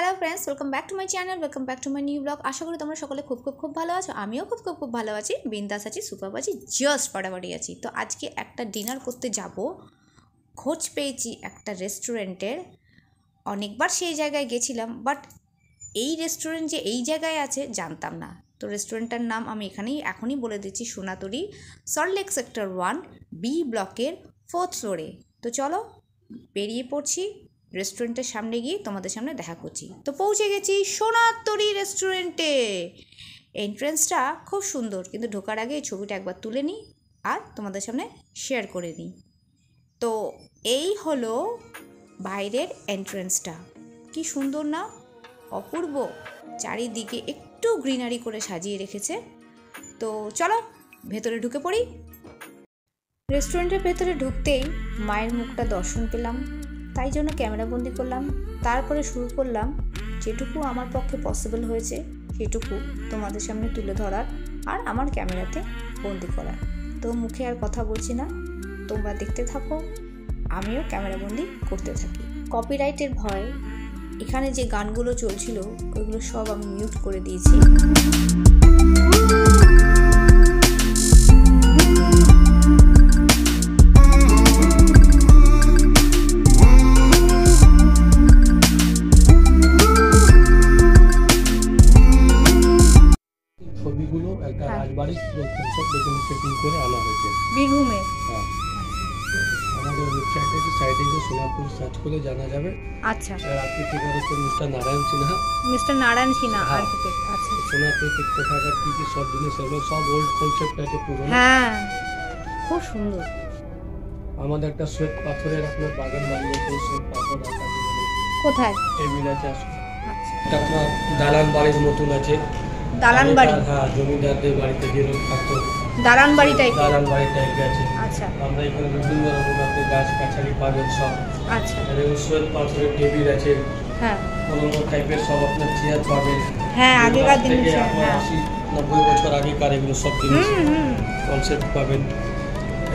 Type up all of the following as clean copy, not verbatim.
Hello friends, welcome back to my channel, welcome back to my new vlog. আশা করি তোমরা সকলে খুব ভালো আছো। আমিও খুব ভালো আছি, বিন্দাস আছি, সুপার আছি, জাস্ট ফাটাফাটি আছি। তো আজকে একটা ডিনার করতে যাব। খোঁজ পেয়েছি একটা রেস্টুরেন্টের। অনেকবার সেই জায়গায় গেছিলাম, বাট এই রেস্টুরেন্ট যে এই জায়গায় আছে জানতাম না। তো রেস্টুরেন্টটার নাম আমি এখনই বলে দিচ্ছি, সোনাতরি, সল্টলেক সেক্টর 1 বি ব্লকের 4th ফ্লোরে। তো চলো বেরিয়ে পড়ছি, রেস্টুরেন্টের সামনে গিয়ে তোমাদের সামনে দেখা করছি। তো পৌঁছে গেছি সোনাতরি রেস্টুরেন্টে। এন্ট্রেন্সটা খুব সুন্দর, কিন্তু ঢোকার আগে এই ছবিটা একবার তুলে নিই আর তোমাদের সামনে শেয়ার করে নিই। তো এই হলো বাইরের এন্ট্রেন্সটা। কি সুন্দর না, অপূর্ব। চারিদিকে একটু গ্রিনারি করে সাজিয়ে রেখেছে। তো চলো ভেতরে ঢুকে পড়ি। রেস্টুরেন্টের ভেতরে ঢুকতেই মায়ের মুখটা দর্শন পেলাম, তাই জন্য ক্যামেরাবন্দি করলাম। তারপরে শুরু করলাম যেটুকু আমার পক্ষে পসিবল হয়েছে সেটুকু তোমাদের সামনে তুলে ধরার আর আমার ক্যামেরাতে বন্দি করার। তো মুখে আর কথা বলছি না, তোমরা দেখতে থাকো, আমিও ক্যামেরাবন্দি করতে থাকি। কপিরাইটের ভয় এখানে যে গানগুলো চলছিল ওইগুলো সব আমি মিউট করে দিয়েছি। ছবিগুলো একটা রাজবাড়ির সেটিং করে আনা হয়েছে বীরভূমে। হ্যাঁ, আমাদের ওয়েবসাইটে সাইডে যে সোনাতরি সার্চ করে জানা যাবে। আচ্ছা, আর্কিটেক্ট হচ্ছে মিস্টার নারায়ণ সিনহা আর্কিটেক্ট। আচ্ছা, সোনাতরি কোথাকার কি কি সব জিনিস এগুলো সব ওল্ড কনসেপ্ট আছে পুরো। হ্যাঁ, খুব সুন্দর। আমাদের একটা শ্বেত পাথরের আপনার বাগান বানিয়েছে, শ্বেত পাথর রাখা কোথায়? টেবিল আছে। আচ্ছা, একটা আপনার দালান বাড়ির মতন আছে। দালান বাড়ি? হ্যাঁ, জমিদারদের বাড়িতে যেরকম থাকতো দালান বাড়ি টাইপ। দালান বাড়ি টাইপের আছে। আচ্ছা, আমরা এখানে বিভিন্ন রকম আপনি গাছ গাছালি পাবেন সব। আচ্ছা, শ্বেত পাথরের টেবিল আছে। হ্যাঁ, পুরোনো টাইপের সব আপনার চেয়ার পাবেন। হ্যাঁ, আগেকার দিনের থেকে চেয়ার, আপনার হ্যাঁ। 80-90 বছর আগেকার এগুলো সব জিনিস কনসেপ্ট পাবেন।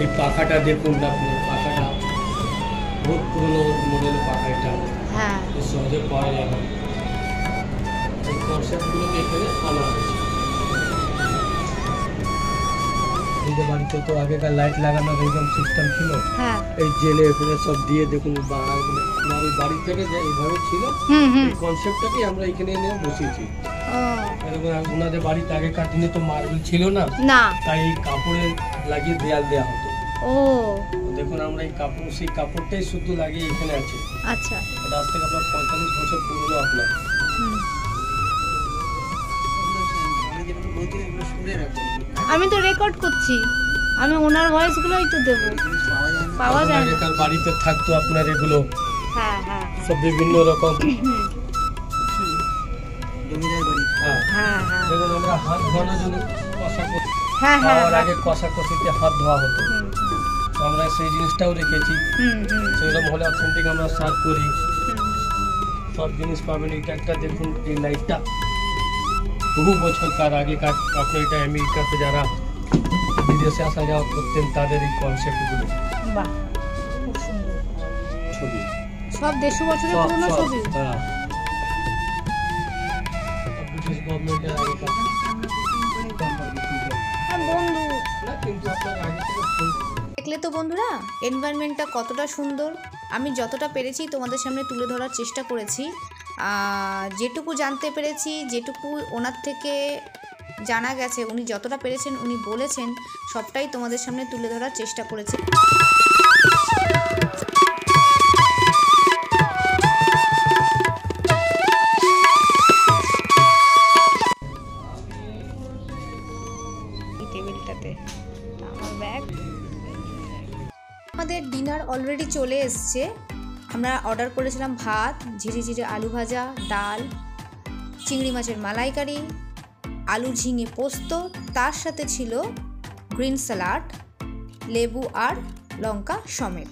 এই পাখাটা দেখুন, আপনি পাখাটা বহুত পুরোনো মডেলের পাখা, এটা হ্যাঁ, সহজে পাওয়া যাবে। এই কনসেপ্টগুলো এখানে আনা হয়েছে। এই যে বাড়িতে তো আগেকার লাইট লাগানো এইরকম সিস্টেম ছিল, হ্যাঁ, এই জেলে ফেলে সব দিয়ে দেখুন আমার ওই বাড়ি থেকে যে এইভাবে ছিল এই কনসেপ্টটাকে আমরা এখানে এনে বসিয়েছি। ওনাদের বাড়িতে আগেকার দিনে তো মার্বেল ছিল না, তাই এই কাপড়ে লাগিয়ে দেয়াল দেওয়া হতো। ও দেখুন আমরা এই কাপড়, সেই কাপড়টাই শুধু লাগিয়ে এখানে আছে। আচ্ছা, এটা আজ থেকে আপনার 45 বছর পুরনো। আপনার আমি তো রেকর্ড করছি, আমি ওনার ভয়েসগুলোই তো দেবো, পাওয়া যায় না। আগেকার বাড়িতে থাকতো আপনার এগুলো, হ্যাঁ, হ্যাঁ, সব বিভিন্ন রকম। হ্যাঁ, হ্যাঁ, দেখুন আমরা হাত ধোয়ানোর জন্য কষা করতে, হ্যাঁ, হ্যাঁ, খাওয়ার আগে কষাকষিতে হাত ধোয়া হতো। তো আমরা সেই জিনিসটাও রেখেছি। সেরকম হলে অথেন্টিক আমরা সার্ভ করি, সব জিনিস পাবেন। এটা একটা দেখুন, এই লাইটটা বহু বছরকার আগেকার। আপনার এটা আমেরিকাতে যারা বিদেশে আসা যাওয়া করতেন তাদের এই কনসেপ্টগুলো। বাহ, খুব সুন্দর ছবি, সব 150 বছরের পুরনো ছবি। হ্যাঁ, ব্রিটিশ গভর্নমেন্টের আগেকার বন্ধু না, কিন্তু আপনার আগে থেকে দেখলে তো বন্ধুরা এনভায়রনমেন্টটা কতটা সুন্দর। আমি যতটা পেরেছি তোমাদের সামনে তুলে ধরার চেষ্টা করেছি। যেটুকু জানতে পেরেছি, যেটুকু ওনার থেকে জানা গেছে, উনি যতটা পেরেছেন, উনি বলেছেন, সবটাই তোমাদের সামনে তুলে ধরার চেষ্টা করেছি। টেবিলটাতে আমার ব্যাগ। আমাদের ডিনার অলরেডি চলে এসছে। আমরা অর্ডার করেছিলাম ভাত, ঝিরিঝিরি আলু ভাজা, ডাল, চিংড়ি মাছের মালাইকারি, আলু ঝিঙে পোস্ত, তার সাথে ছিল গ্রিন স্যালাড, লেবু আর লঙ্কা সমেত।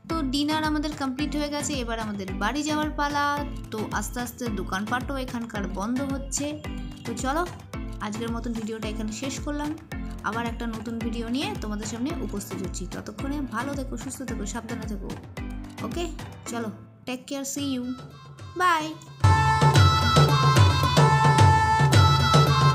তো ডিনার আমাদের কমপ্লিট হয়ে গেছে, এবার আমাদের বাড়ি যাওয়ার পালা। তো আস্তে আস্তে দোকানপাটও এখানকার বন্ধ হচ্ছে। তো চলো আজকের মতন ভিডিওটা এখানে শেষ করলাম। আবার একটা নতুন ভিডিও নিয়ে তোমাদের সামনে উপস্থিত হচ্ছি। ততক্ষণে ভালো থেকো, সুস্থ থেকো, সাবধানে থেকো। ওকে, চলো, take care, see you. By.